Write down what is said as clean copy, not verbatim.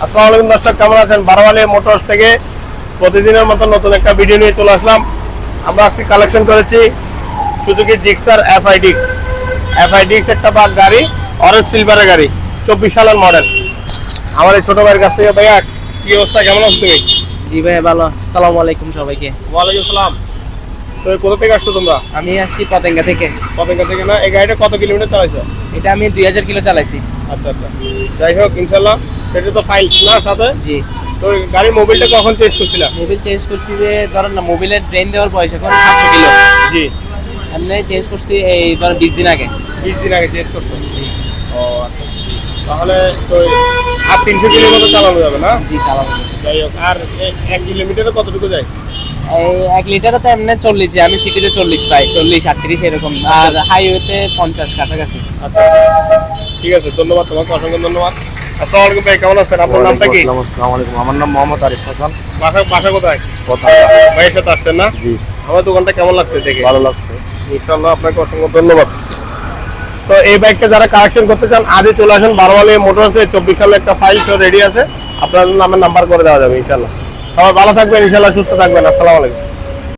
আসসালামু আলাইকুম দর্শক, কেমন আছেন? বারোয়ালি মোটরস থেকে প্রতিদিনের মতো নতুন একটা ভিডিও নিয়ে চলে আসলাম। আমরা আজকে কালেকশন করেছি সুজুকি জিক্সার এফআইডিক্স একটা বাগ গাড়ি, অরেঞ্জ সিলভারের গাড়ি, 24 সালের মডেল। আমার এই ছোট ভাইয়ের কাছ থেকে। ভাইয়া কি অবস্থা, কেমন আছো তুমি? জি ভাই ভালো। আসসালামু আলাইকুম সবাইকে। ওয়ালাইকুম সালাম। তো কোথা থেকে আসছো তোমরা? আমি আসছি পতেঙ্গা থেকে। পতেঙ্গা থেকে না? এই গাড়িটা কত কিলোমিটার চালাইছো? এটা আমি 2000 কিলো চালাইছি। আচ্ছা আচ্ছা, যাই হোক ইনশাল্লাহ। সেটা তো ফাইল না সাথে? জি। তো গাড়ির মোবিলটা কখন চেঞ্জ করছিলা? মোবিল চেঞ্জ করছি যে ধরেন না, মোবিলের ট্রেন দেওয়ার পয়সা এখন 700 কিলো। জি। এমনি চেঞ্জ করছি এই ধরেন 20 দিন আগে। 20 দিন আগে চেঞ্জ করছো? ও আচ্ছা, তাহলে তো আর 300 কিলোর মতো চালানো যাবে না? জি চালাবো। যাই হোক, আর 1 কিলোমিটারে কতটুকু যায়? এই 1 লিটারে তো এমনি 40, আমি সিটিতে 40 পাই, 40 38 এরকম, আর হাইওয়েতে 50 কাছাকাছি। আচ্ছা ঠিক আছে, ধন্যবাদ তোমাকে, অসংখ্য ধন্যবাদ। আসসালামু আলাইকুম ভাই, কেমন আছেন? আপনার নামটা কি? আসসালামু আলাইকুম, আমার নাম মোহাম্মদ আরিফ হাসান। বাসা কোথায়? পতেঙ্গা। ভাইয়ের সাথে আসছেন না? জি, আমার দোকানটা কেমন লাগছে দেখে? ভালো লাগছে। ইনশাআল্লাহ, আপনাকে অসংখ্য ধন্যবাদ। তো এই বাইকটা যারা কালেকশন করতে চান আজই চলে আসেন বারোয়ালি মোটরসে। 24 সালে একটা ফাইল রেডি আছে, আপনার নামের নাম্বার করে দেওয়া যাবে ইনশাআল্লাহ। সবাই ভালো থাকবেন, ইনশাআল্লাহ সুস্থ থাকবেন। আসসালামু আলাইকুম।